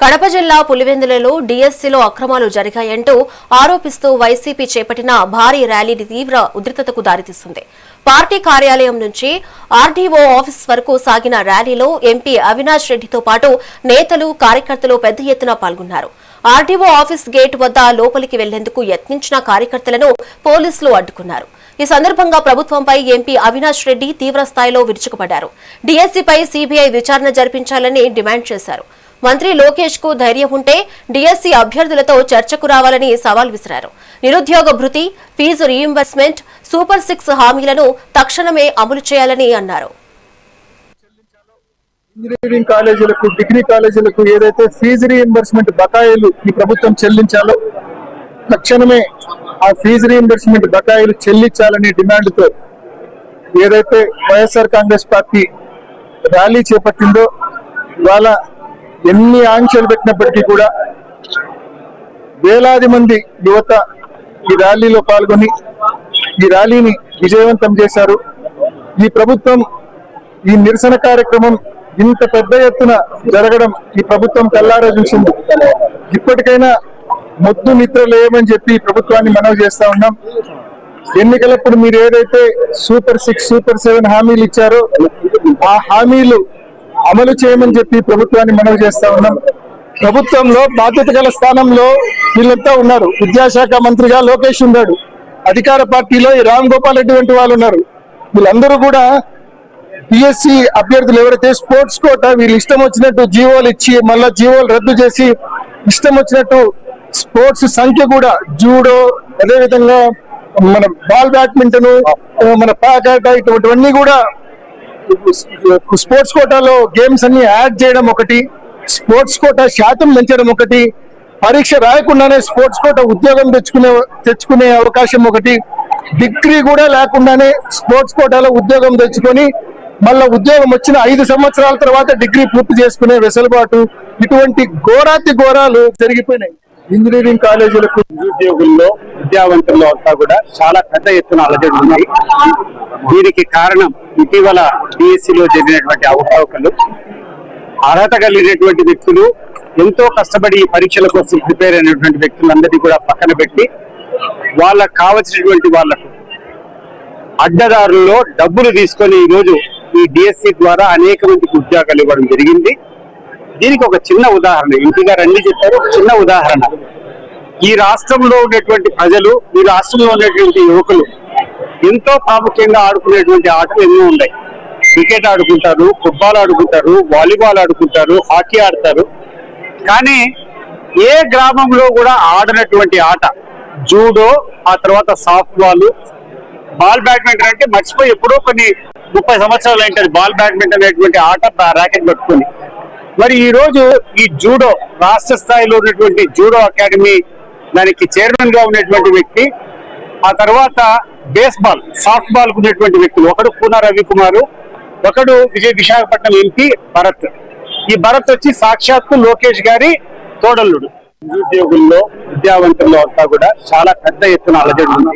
కడప జిల్లా పులివెందులలో డీఎస్సీలో అక్రమాలు జరిగాయంటూ ఆరోపిస్తూ వైసీపీ చేపట్టిన భారీ ర్యాలీ తీవ్ర ఉద్రిక్తతకు దారితీస్తుంది. పార్టీ కార్యాలయం నుంచి ఆర్డీఓ ఆఫీస్ వరకు సాగిన ర్యాలీలో ఎంపీ అవినాష్ రెడ్డితో పాటు నేతలు, కార్యకర్తలు పెద్ద ఎత్తున పాల్గొన్నారు. ఆర్డీఓ ఆఫీస్ గేట్ వద్ద లోపలికి వెళ్లేందుకు యత్నించిన కార్యకర్తలను పోలీసులు అడ్డుకున్నారు. ఈ సందర్భంగా ప్రభుత్వంపై ఎంపీ అవినాష్ రెడ్డి తీవ్ర స్థాయిలో విరుచుకుపడ్డారు. డీఎస్సీపై సీబీఐ విచారణ జరిపించాలని డిమాండ్ చేశారు. మంత్రి లోకేష్ కు ధైర్యం ఉంటే డీఎస్సీ అభ్యర్థులతో చర్చకు రావాలని సవాల్ విసిరారు. నిరుద్యోగ భృతి, ఫీజు రీయింబర్స్మెంట్, సూపర్ 6 హామీలను తక్షణమే అమలు చేయాలని అన్నారు. ఇంజనీరింగ్ కాలేజీలకు, డిగ్రీ కాలేజీలకు ఏదైతే ఫీజు రీయింబర్స్మెంట్ బకాయిలు ఈ ప్రభుత్వం చెల్లించాలో తక్షణమే ఆ ఫీజు రీయింబర్స్మెంట్ బకాయిలు చెల్లించాలనే డిమాండ్తో ఏదైతే వైఎస్ఆర్ కాంగ్రెస్ పార్టీ ర్యాలీ చేపట్టిందో ఇవాళ ఎన్ని ఆంక్షలు పెట్టినప్పటికీ కూడా వేలాది మంది యువత ఈ ర్యాలీలో పాల్గొని ఈ ర్యాలీని విజయవంతం చేశారు. ఈ ప్రభుత్వం ఈ నిరసన కార్యక్రమం ఇంత పెద్ద ఎత్తున జరగడం ఈ ప్రభుత్వం కల్లారా చూసింది. ఇప్పటికైనా మొద్దు నిద్ర లేవని చెప్పి ప్రభుత్వాన్ని మనవి చేస్తా ఉన్నాం. ఎన్నికలప్పుడు మీరు ఏదైతే సూపర్ 6, సూపర్ 7 హామీలు ఇచ్చారో ఆ హామీలు అమలు చేయమని చెప్పి ప్రభుత్వాన్ని మనవి చేస్తా ఉన్నాం. ప్రభుత్వంలో బాధ్యత గల స్థానంలో వీళ్ళంతా ఉన్నారు. విద్యాశాఖ మంత్రిగా లోకేష్ ఉన్నాడు. అధికార పార్టీలో ఈ రామ్ గోపాల్ రెడ్డి వంటి వాళ్ళు ఉన్నారు. వీళ్ళందరూ కూడా డిఎస్సి అభ్యర్థులు ఎవరైతే స్పోర్ట్స్ కోటా వీళ్ళు ఇష్టం వచ్చినట్టు జీవోలు ఇచ్చి మళ్ళా జీవోలు రద్దు చేసి ఇష్టం వచ్చినట్టు స్పోర్ట్స్ సంఖ్య కూడా జూడో, అదేవిధంగా మన బాల్ బ్యాడ్మింటన్, మన పాకాట ఇటువంటివన్నీ కూడా స్పోర్ట్స్ కోటాలో గేమ్స్ అన్ని యాడ్ చేయడం ఒకటి, స్పోర్ట్స్ కోటా శాతం పెంచడం ఒకటి, పరీక్ష రాయకుండానే స్పోర్ట్స్ కోటా ఉద్యోగం తెచ్చుకునే అవకాశం ఒకటి, డిగ్రీ కూడా లేకుండానే స్పోర్ట్స్ కోటాలో ఉద్యోగం తెచ్చుకొని మళ్ళా ఉద్యోగం వచ్చిన 5 సంవత్సరాల తర్వాత డిగ్రీ పూర్తి చేసుకునే వెసులుబాటు, ఇటువంటి ఘోరాతి ఘోరాలు జరిగిపోయినాయి. ఇంజనీరింగ్ కాలేజీలకు నిరుద్యోగుల్లో, విద్యావంతుల్లో అంతా కూడా చాలా పెద్ద ఎత్తున అలజడి ఉన్నాయి. దీనికి కారణం ఇటీవల డిఎస్సిలో జరిగినటువంటి అవకతవకలు. అర్హత కలిగినటువంటి వ్యక్తులు, ఎంతో కష్టపడి ఈ పరీక్షల కోసం ప్రిపేర్ అయినటువంటి వ్యక్తులందరినీ కూడా పక్కన పెట్టి వాళ్ళకు కావలసినటువంటి వాళ్లకు అడ్డదారుల్లో డబ్బులు తీసుకొని ఈరోజు ఈ డిఎస్సి ద్వారా అనేక మందికి ఉద్యోగాలు ఇవ్వడం జరిగింది. దీనికి ఒక చిన్న ఉదాహరణ, ఎంపీ గారు అన్ని చెప్పారు. చిన్న ఉదాహరణ, ఈ రాష్ట్రంలో ఉన్నటువంటి ప్రజలు, ఈ రాష్ట్రంలో ఉన్నటువంటి యువకులు ఎంతో ప్రాముఖ్యంగా ఆడుకునేటువంటి ఆటలు ఎన్నో ఉన్నాయి. క్రికెట్ ఆడుకుంటారు, ఫుట్బాల్ ఆడుకుంటారు, వాలీబాల్ ఆడుకుంటారు, హాకీ ఆడతారు. కానీ ఏ గ్రామంలో కూడా ఆడినటువంటి ఆట జూడో, ఆ తర్వాత సాఫ్ట్ బాల్ బ్యాడ్మింటన్ అంటే మర్చిపోయి ఎప్పుడో కొన్ని 30 సంవత్సరాలు అయింటది బాల్ బ్యాడ్మింటన్ అనేటువంటి ఆట ర్యాకెట్ పట్టుకుని. మరి ఈ రోజు ఈ జూడో రాష్ట్ర స్థాయిలో ఉన్నటువంటి జూడో అకాడమీ దానికి చైర్మన్ గా ఉన్నటువంటి వ్యక్తి, ఆ తర్వాత బేస్బాల్, సాఫ్ట్ బాల్ ఉన్నటువంటి వ్యక్తులు, ఒకడు పూనా రవికుమారు, ఒకడు విశాఖపట్నం ఎంపీ భరత్. ఈ భరత్ వచ్చి సాక్షాత్తు లోకేష్ గారి తోడల్లుడు. నిరుద్యోగుల్లో, విద్యావంతుల్లో అంతా కూడా చాలా పెద్ద ఎత్తున అలజడి ఉంది.